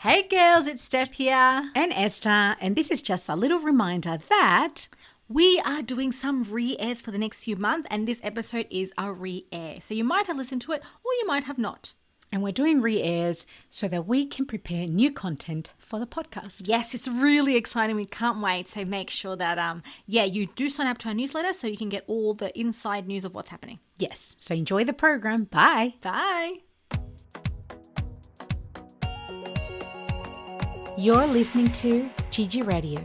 Hey girls, it's Steph here. And Esther, and this is just a little reminder that we are doing some re-airs for the next few months, and this episode is a re-air. So you might have listened to it or you might have not. And we're doing re-airs so that we can prepare new content for the podcast. Yes, it's really exciting. We can't wait. So make sure that, you do sign up to our newsletter so you can get all the inside news of what's happening. Yes. So enjoy the program. Bye. Bye. You're listening to GIGI Radio,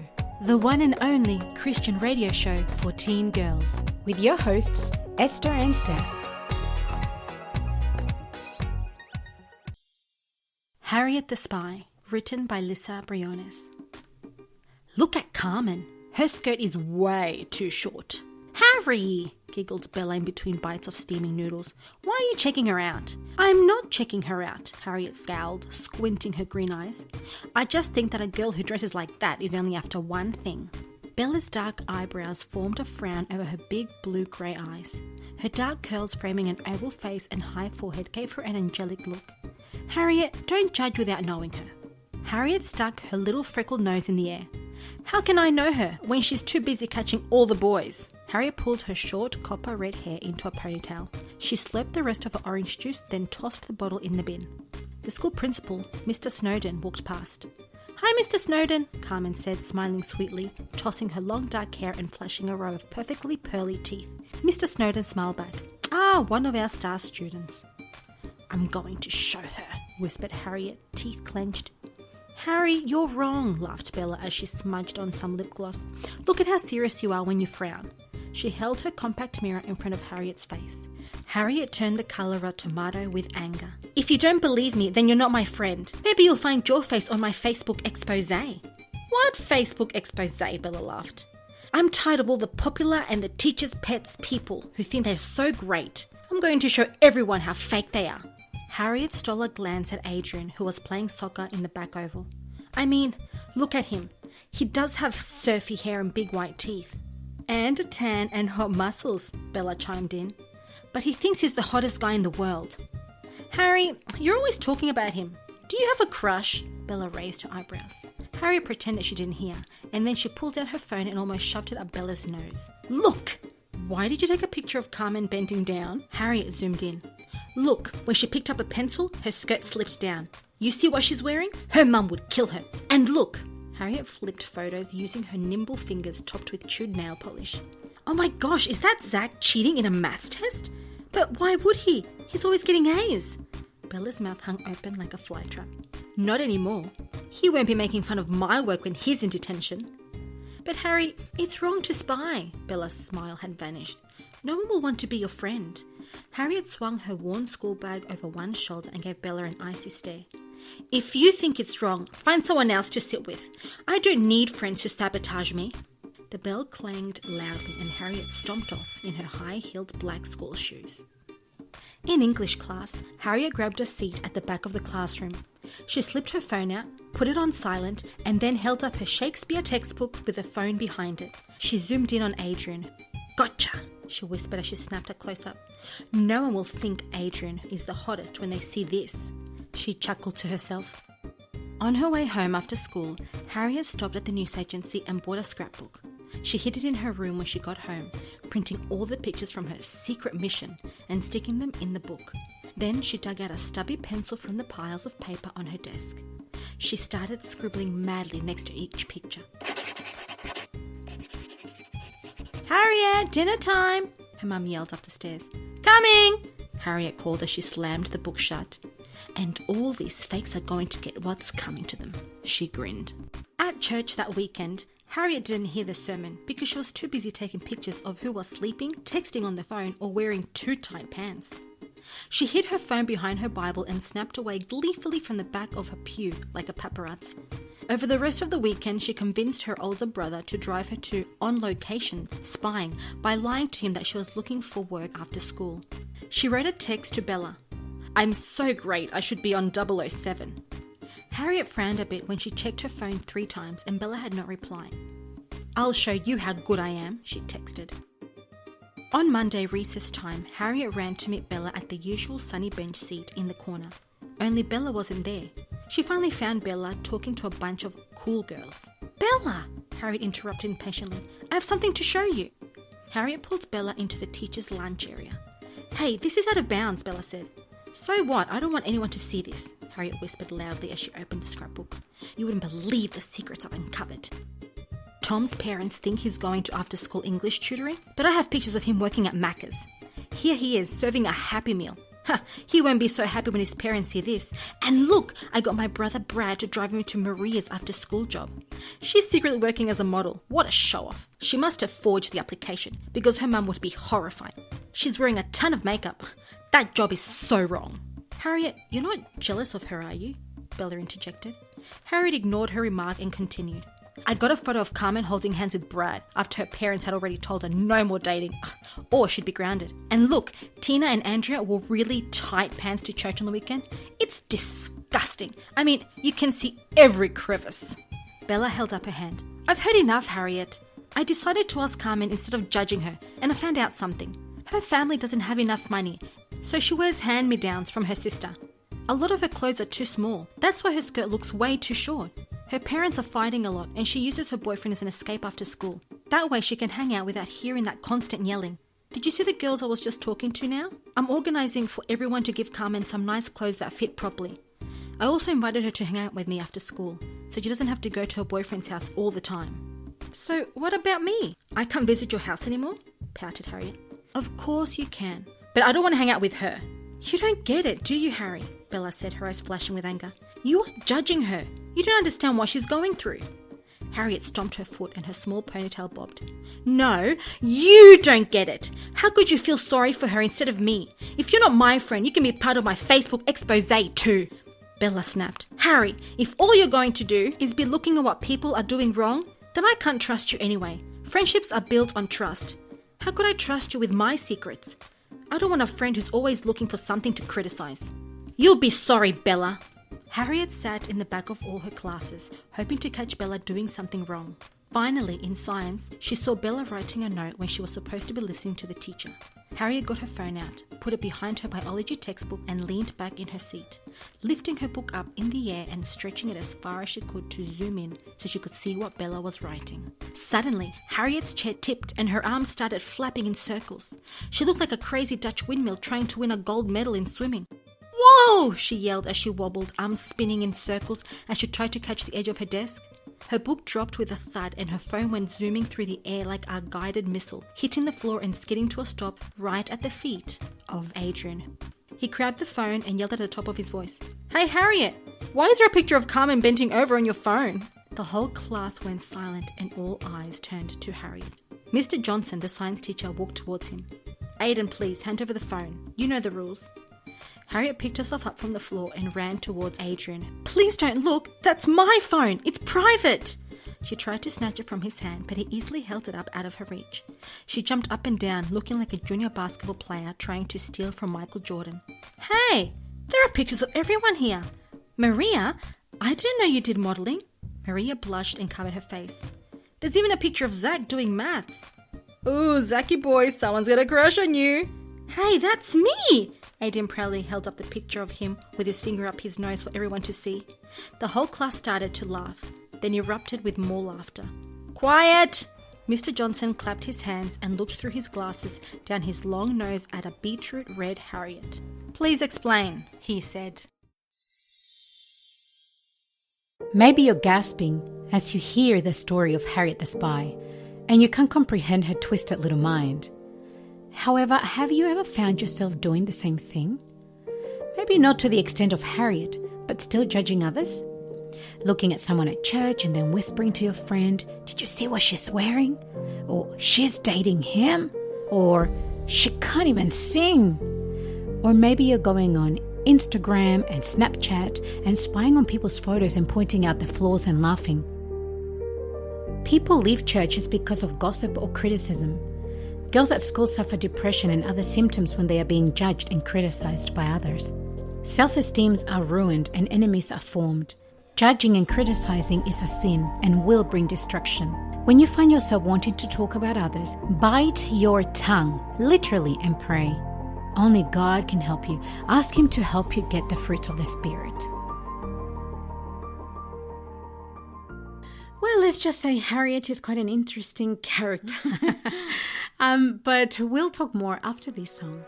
the one and only Christian radio show for teen girls. with your hosts, Esther and Steph. Harriet the Spy, written by Lisa Briones. Look at Carmen. Her skirt is way too short. Harry, giggled Bella in between bites of steaming noodles. Why are you checking her out? I'm not checking her out, Harriet scowled, squinting her green eyes. I just think that a girl who dresses like that is only after one thing. Bella's dark eyebrows formed a frown over her big blue-grey eyes. Her dark curls framing an oval face and high forehead gave her an angelic look. Harriet, don't judge without knowing her. Harriet stuck her little freckled nose in the air. How can I know her when she's too busy catching all the boys? Harriet pulled her short copper red hair into a ponytail. She slurped the rest of her orange juice, then tossed the bottle in the bin. The school principal, Mr. Snowden, walked past. Hi, Mr. Snowden, Carmen said, smiling sweetly, tossing her long dark hair and flashing a row of perfectly pearly teeth. Mr. Snowden smiled back. Ah, one of our star students. I'm going to show her, whispered Harriet, teeth clenched. Harry, you're wrong, laughed Bella as she smudged on some lip gloss. Look at how serious you are when you frown. She held her compact mirror in front of Harriet's face. Harriet turned the colour of a tomato with anger. If you don't believe me, then you're not my friend. Maybe you'll find your face on my Facebook expose. What Facebook expose? Bella laughed. I'm tired of all the popular and the teacher's pets people who think they're so great. I'm going to show everyone how fake they are. Harriet stole a glance at Adrian, who was playing soccer in the back oval. I mean, look at him. He does have surfy hair and big white teeth. And a tan and hot muscles, Bella chimed in. But he thinks he's the hottest guy in the world. Harry, you're always talking about him. Do you have a crush? Bella raised her eyebrows. Harriet pretended she didn't hear, and then she pulled out her phone and almost shoved it up Bella's nose. Look! Why did you take a picture of Carmen bending down? Harriet zoomed in. Look, when she picked up a pencil, her skirt slipped down. You see what she's wearing? Her mum would kill her. And look! Harriet flipped photos using her nimble fingers topped with chewed nail polish. Oh my gosh, is that Zach cheating in a maths test? But why would he? He's always getting A's. Bella's mouth hung open like a flytrap. Not anymore. He won't be making fun of my work when he's in detention. But Harry, it's wrong to spy. Bella's smile had vanished. No one will want to be your friend. Harriet swung her worn school bag over one shoulder and gave Bella an icy stare. If you think it's wrong, find someone else to sit with. I don't need friends who sabotage me. The bell clanged loudly and Harriet stomped off in her high-heeled black school shoes. In English class, Harriet grabbed a seat at the back of the classroom. She slipped her phone out, put it on silent, and then held up her Shakespeare textbook with the phone behind it. She zoomed in on Adrian. Gotcha, she whispered as she snapped a close-up. No one will think Adrian is the hottest when they see this. She chuckled to herself. On her way home after school, Harriet stopped at the news agency and bought a scrapbook. She hid it in her room when she got home, printing all the pictures from her secret mission and sticking them in the book. Then she dug out a stubby pencil from the piles of paper on her desk. She started scribbling madly next to each picture. Harriet, dinner time! Her mum yelled up the stairs. Coming! Harriet called as she slammed the book shut. And all these fakes are going to get what's coming to them, she grinned. At church that weekend, Harriet didn't hear the sermon because she was too busy taking pictures of who was sleeping, texting on the phone, or wearing too tight pants. She hid her phone behind her Bible and snapped away gleefully from the back of her pew like a paparazzi. Over the rest of the weekend, she convinced her older brother to drive her to On Location spying by lying to him that she was looking for work after school. She wrote a text to Bella. I'm so great, I should be on 007. Harriet frowned a bit when she checked her phone 3 times and Bella had not replied. I'll show you how good I am, she texted. On Monday recess time, Harriet ran to meet Bella at the usual sunny bench seat in the corner. Only Bella wasn't there. She finally found Bella talking to a bunch of cool girls. "Bella," Harriet interrupted impatiently, "I have something to show you." Harriet pulled Bella into the teacher's lunch area. "Hey, this is out of bounds," Bella said. "So what? I don't want anyone to see this," Harriet whispered loudly as she opened the scrapbook. "You wouldn't believe the secrets I've uncovered. Tom's parents think he's going to after-school English tutoring, but I have pictures of him working at Macca's. Here he is, serving a Happy Meal. He won't be so happy when his parents see this. And look, I got my brother Brad to drive him to Maria's after-school job. She's secretly working as a model. What a show-off. She must have forged the application, because her mum would be horrified. She's wearing a ton of makeup. That job is so wrong." "Harriet, you're not jealous of her, are you?" Bella interjected. Harriet ignored her remark and continued. "I got a photo of Carmen holding hands with Brad after her parents had already told her no more dating, or she'd be grounded. And look, Tina and Andrea wore really tight pants to church on the weekend. It's disgusting. I mean, you can see every crevice." Bella held up her hand. "I've heard enough, Harriet. I decided to ask Carmen instead of judging her, and I found out something. Her family doesn't have enough money, so she wears hand-me-downs from her sister. A lot of her clothes are too small. That's why her skirt looks way too short. Her parents are fighting a lot, and she uses her boyfriend as an escape after school. That way she can hang out without hearing that constant yelling. Did you see the girls I was just talking to now? I'm organising for everyone to give Carmen some nice clothes that fit properly. I also invited her to hang out with me after school, so she doesn't have to go to her boyfriend's house all the time." "So what about me? I can't visit your house anymore?" pouted Harriet. "Of course you can, but I don't want to hang out with her." "You don't get it, do you, Harry?" Bella said, her eyes flashing with anger. "You are judging her. You don't understand what she's going through." Harriet stomped her foot and her small ponytail bobbed. "No, you don't get it. How could you feel sorry for her instead of me? If you're not my friend, you can be part of my Facebook expose too." Bella snapped. "Harry, if all you're going to do is be looking at what people are doing wrong, then I can't trust you anyway. Friendships are built on trust. How could I trust you with my secrets? I don't want a friend who's always looking for something to criticize." "You'll be sorry, Bella." Harriet sat in the back of all her classes, hoping to catch Bella doing something wrong. Finally, in science, she saw Bella writing a note when she was supposed to be listening to the teacher. Harriet got her phone out, put it behind her biology textbook and leaned back in her seat, lifting her book up in the air and stretching it as far as she could to zoom in so she could see what Bella was writing. Suddenly, Harriet's chair tipped and her arms started flapping in circles. She looked like a crazy Dutch windmill trying to win a gold medal in swimming. "Whoa!" she yelled as she wobbled, arms spinning in circles as she tried to catch the edge of her desk. Her book dropped with a thud and her phone went zooming through the air like a guided missile, hitting the floor and skidding to a stop right at the feet of Adrian. He grabbed the phone and yelled at the top of his voice, "Hey Harriet, why is there a picture of Carmen bending over on your phone?" The whole class went silent and all eyes turned to Harriet. Mr. Johnson, the science teacher, walked towards him. "Aiden, please, hand over the phone. You know the rules." Harriet picked herself up from the floor and ran towards Adrian. "Please don't look! That's my phone! It's private!" She tried to snatch it from his hand, but he easily held it up out of her reach. She jumped up and down, looking like a junior basketball player trying to steal from Michael Jordan. "Hey! There are pictures of everyone here! Maria, I didn't know you did modelling." Maria blushed and covered her face. "There's even a picture of Zach doing maths." "Ooh, Zachy boy, someone's got a crush on you." "Hey, that's me!" Aiden proudly held up the picture of him with his finger up his nose for everyone to see. The whole class started to laugh, then erupted with more laughter. "Quiet!" Mr. Johnson clapped his hands and looked through his glasses down his long nose at a beetroot red Harriet. "Please explain," he said. Maybe you're gasping as you hear the story of Harriet the spy, and you can't comprehend her twisted little mind. However, have you ever found yourself doing the same thing? Maybe not to the extent of Harriet, but still judging others? Looking at someone at church and then whispering to your friend, "Did you see what she's wearing?" Or, "She's dating him?" Or, "She can't even sing." Or maybe you're going on Instagram and Snapchat and spying on people's photos and pointing out the flaws and laughing. People leave churches because of gossip or criticism. Girls at school suffer depression and other symptoms when they are being judged and criticized by others. Self-esteems are ruined and enemies are formed. Judging and criticizing is a sin and will bring destruction. When you find yourself wanting to talk about others, bite your tongue, literally, and pray. Only God can help you. Ask Him to help you get the fruits of the Spirit. Well, let's just say Harriet is quite an interesting character. But we'll talk more after this song.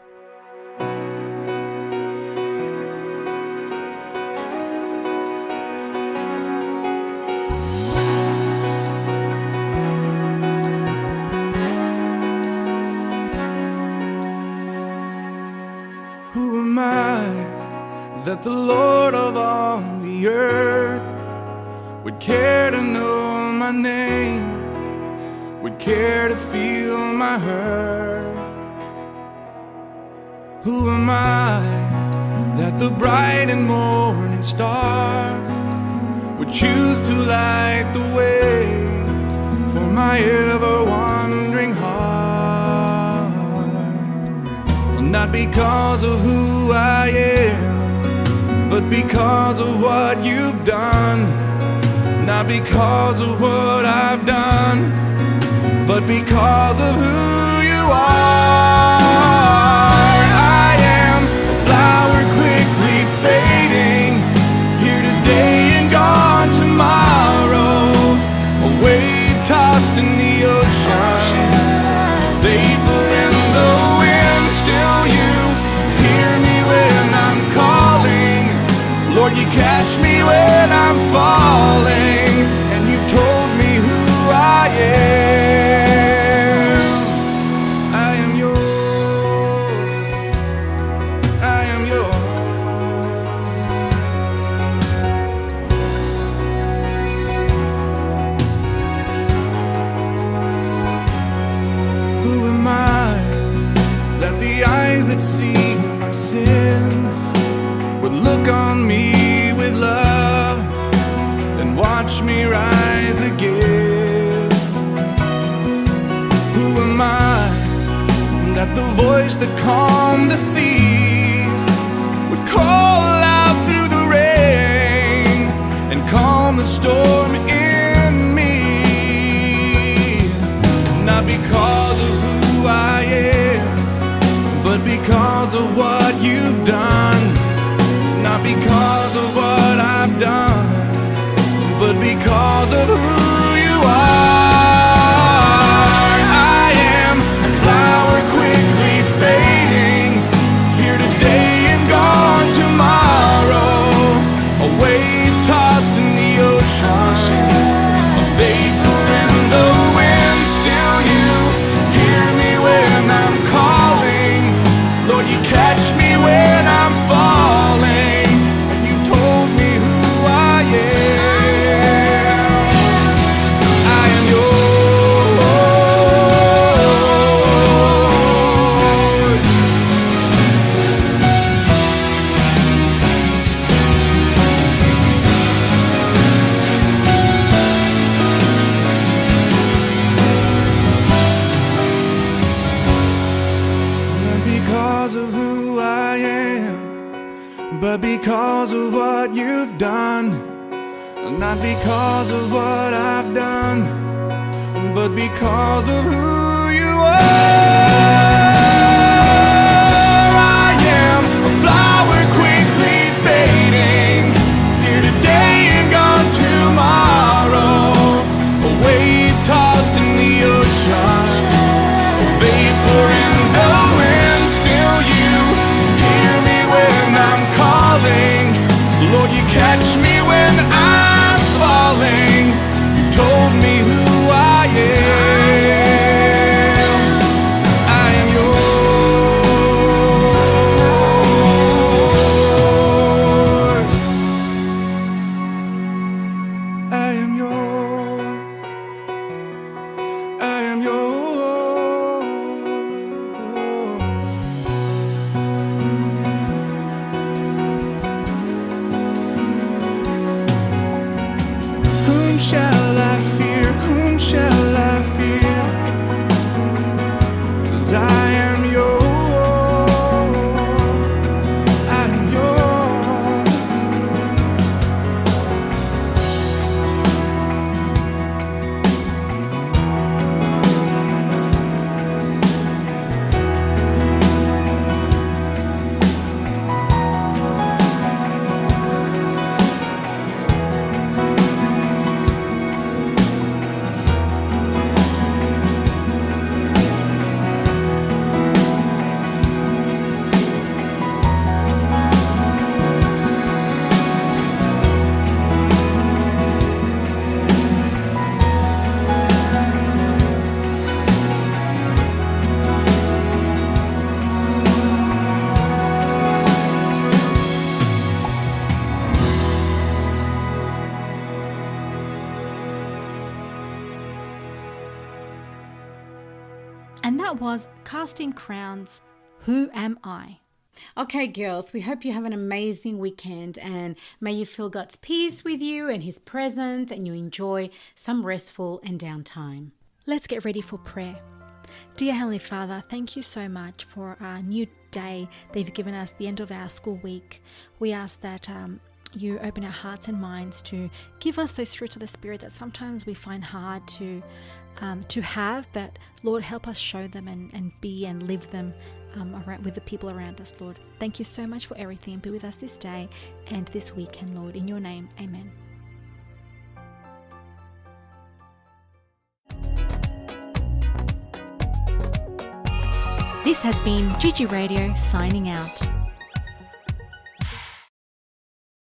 Who am I that the Lord of all the earth would care to know my name, would care to feel my hurt? Who am I that the bright and morning star would choose to light the way for my ever-wandering heart? Well, not because of who I am, but because of what you've done. Not because of what I've done, but because of who you are. I am a flower quickly fading, here today and gone tomorrow, a wave tossed in the ocean, vapor in the wind. Still you hear me when I'm calling, Lord, you catch me when I'm falling, and you've told me who I am. I am yours. I am yours. Who am I that the eyes that see my sin would look on me with love and watch me rise again? Who am I that the voice that calmed the sea would call out through the rain and calm the storm in me? Not because of who I am, but because of what you've done. Not because of what I've done, but because of who you are. I am a flower quickly fading, here today and gone tomorrow, a wave tossed in the ocean, a vapor in the wind. Still you hear me when I'm calling, Lord, you catch me when I'm falling. But because of what you've done, not because of what I've done, but because of who you are. I am a flower quickly fading, here today and gone tomorrow, a wave tossed in the ocean, a vapor in the wind. Still you hear me when I'm calling, Lord, you catch me when I'm falling. You told me who I am. I am yours. I am yours. I am yours. Whom shall I fear? Whom shall I fear? 'Cause I am yours. I am yours. And that was Casting Crowns, Who Am I? Okay, girls, we hope you have an amazing weekend and may you feel God's peace with you and His presence and you enjoy some restful and downtime. Let's get ready for prayer. Dear Heavenly Father, thank you so much for our new day that you've given us, the end of our school week. We ask that you open our hearts and minds to give us those fruits of the Spirit that sometimes we find hard to have, but Lord, help us show them and be and live them around with the people around us, Lord. Thank you so much for everything and be with us this day and this weekend, Lord. In your name, amen. This has been GIGI Radio signing out.